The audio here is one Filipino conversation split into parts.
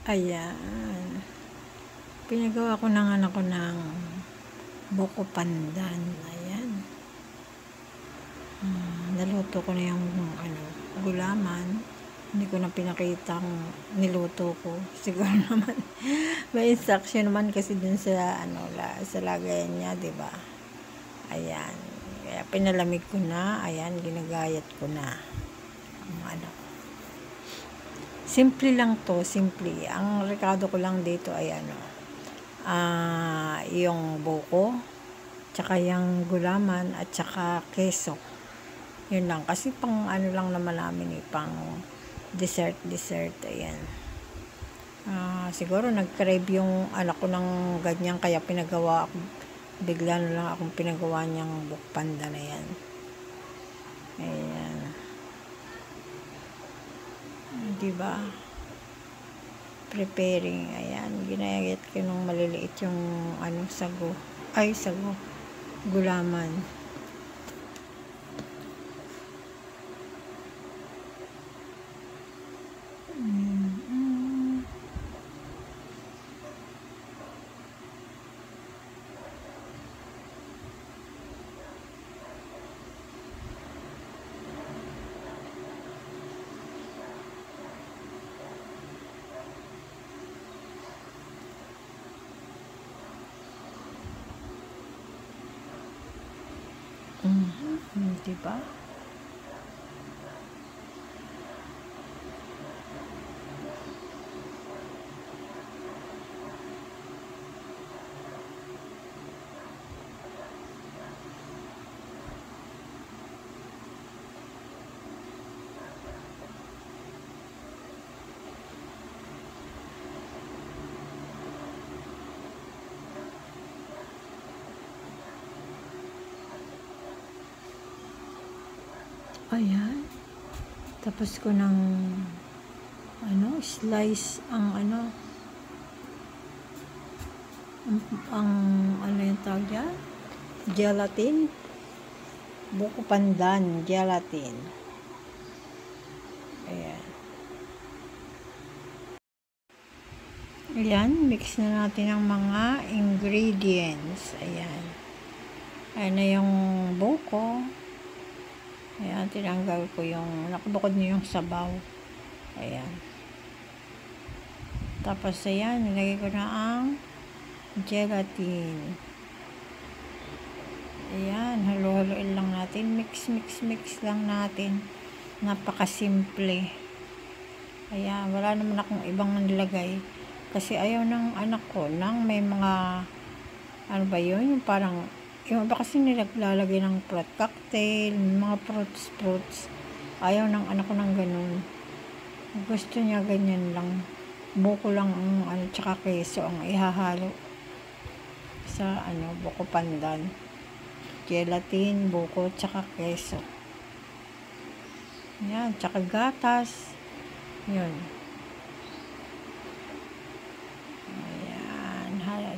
Ayan. Pinagawa ko ng anak ko ng buko pandan. Ayan. Naluto ko na yung gulaman. Hindi ko na pinakitang niluto ko. Siguro naman may instruction naman kasi dun sa sa lagayan niya, 'di ba? Ayan. Kaya pinalamig ko na. Ayan, ginagayat ko na. Simple lang to, simple. Ang rekado ko lang dito ay yung buko, tsaka yung gulaman, at tsaka keso. Yun lang. Kasi pang lang naman namin pang dessert. Ayan. Siguro nag-crave yung anak ko ng ganyan, kaya pinagawa ako. Bigla na lang akong pinagawa niyang bukpanda na yan. Ayan. Diba? Preparing. Ayan. Ginayat ko nung maliliit yung sago. Gulaman. Diba? Ayan. Tapos ko ng slice ang yung tawag dyan? Gelatin. Buko pandan, gelatin. Ayan. Ayan, mix na natin ang mga ingredients. Ayan. Ayan na yung buko. Ayan, tinanggal ko yung, nakabukod niyo yung sabaw. Ayan. Tapos, ayan, nilagay ko na ang gelatin. Ayan, halo-haloin lang natin. Mix lang natin. Napakasimple. Ayan, wala naman akong ibang nilagay. Kasi ayaw ng anak ko nang may mga, yung parang, yung iba kasi nilalagay ng fruit cocktail, mga fruits. Ayaw ng anak ko ng ganun. Gusto niya ganyan lang. Buko lang ang tsaka keso ang ihahalo sa buko pandan. Gelatin, buko, tsaka keso. Yan, tsaka gatas. Yun.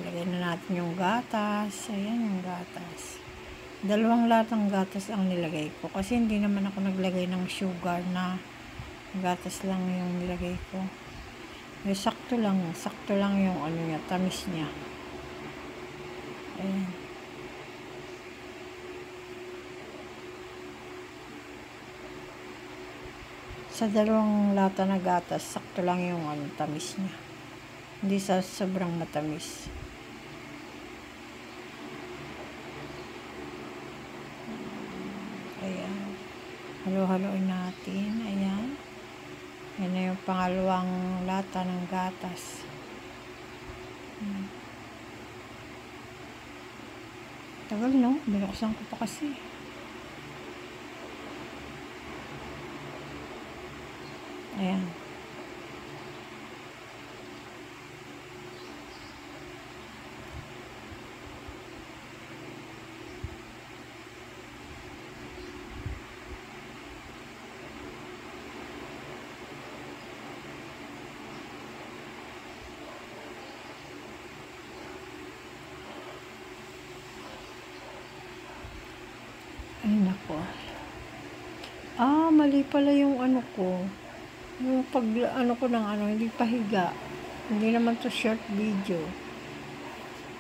Lagay na natin yung gatas. Ayan yung gatas. 2 latang gatas ang nilagay ko. Kasi hindi naman ako naglagay ng sugar na gatas lang yung nilagay ko. Sakto lang yung niya, tamis niya. Ayan. Sa 2 lata na gatas, sakto lang yung tamis niya. Hindi sa sobrang matamis. Ayan. Halo-haloin natin. Ayan. Yan na yung pangalawang lata ng gatas. Tagal, no? Binuksan ko pa kasi. Ayan. Ay, nako. Mali pala yung ko. Yung pag ko ng hindi pa higa. Hindi naman to short video.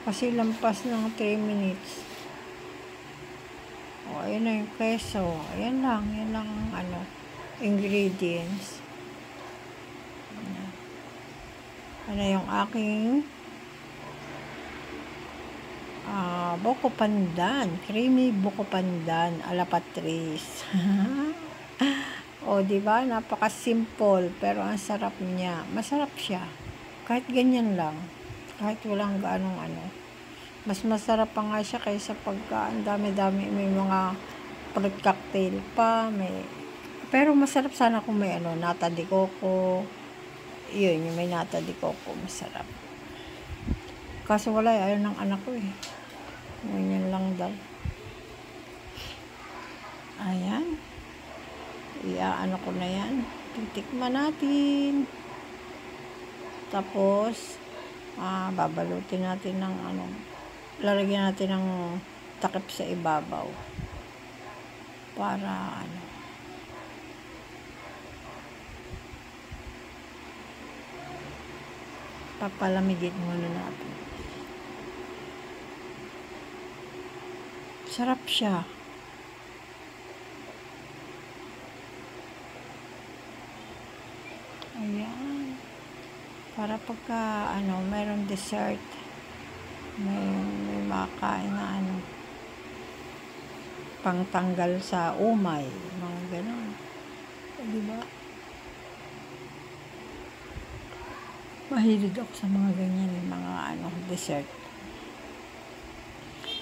Kasi lampas ng 3 minutes. O, ayan na yung keso. Ayan lang. Yan lang ang ingredients. Ano yung aking buko pandan. Creamy buko pandan. Ala Patrice. O, diba? Napaka-simple. Pero ang sarap niya. Masarap siya. Kahit ganyan lang. Kahit walang gaanong mas masarap pa nga siya kaysa pagka ang dami-dami may mga fruit cocktail pa, pero masarap sana kung may nata de coco. Yun, yung may nata de coco, masarap. Kaso wala, ayaw ng anak ko eh. Ganyan lang daw. Ayan. Ko na yan. Titikman natin. Tapos, babalutin natin ng lalagyan natin ng takip sa ibabaw para papalamigin muna natin. Sarap siya. Ayan. Para pagka mayroong dessert, may makain na pangtanggal sa umay, mga gano'n. Diba? Mahilig ako sa mga ganyan, mga dessert.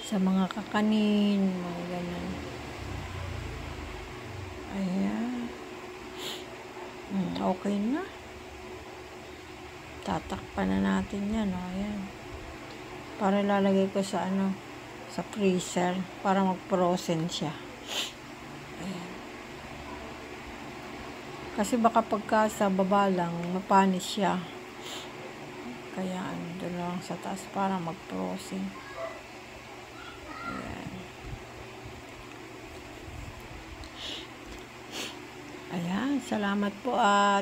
Sa mga kakanin, mga gano'n. Ayan. Okay na. Tatakpan na natin yan, ayan. Para lalagay ko sa sa freezer para mag-frozen siya. Ayan. Kasi baka pagka sa baba lang mapanis siya. Kaya doon lang sa taas para mag-frozen. Ayan. Ayan, salamat po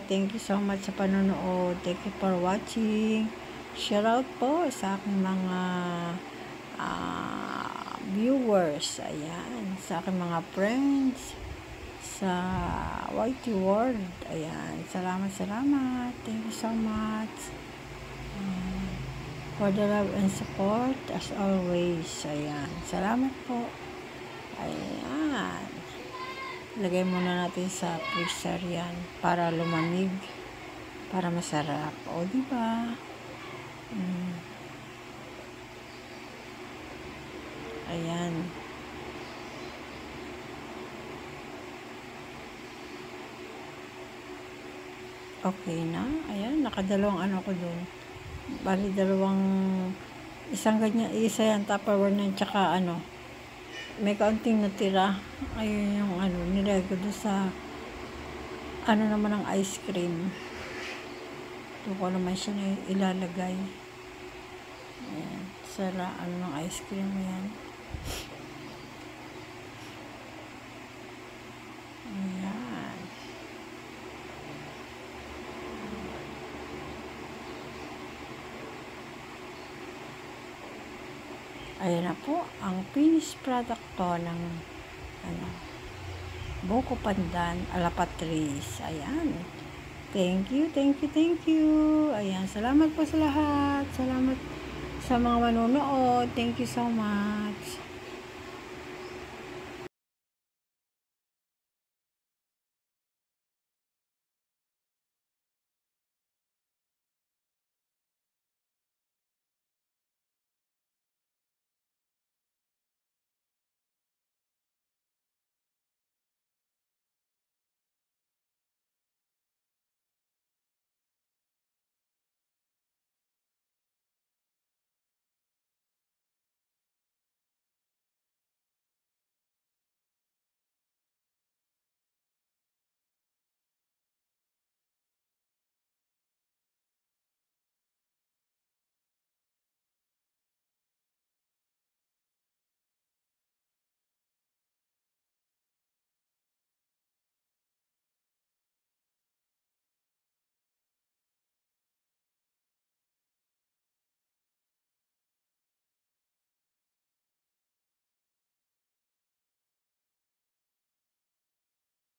thank you so much sa panonood. Thank you for watching. Shout out po sa aking mga viewers. Ayan, sa aking mga friends sa YT World. Ayan, salamat. Thank you so much for the love and support as always. Ayan, salamat po. Ayan, lagay muna natin sa freezer yan para lumamig, para masarap. O, diba? Ayan. Okay na. Ayan, nakadalawang ko dun. Bali, isang ganyan, isa yan, Tupperware na, tsaka may kaunting natira. Ayun yung nilagay ko doon sa naman ang ice cream. Doon ko naman siya ilalagay. Ayan, sara ng ice cream yan. Ayan. Ayan na po ang finished product to ng buko pandan ala Patrice. Ayan. Thank you. Ayan, salamat po sa lahat. Salamat sa mga manonood. Thank you so much.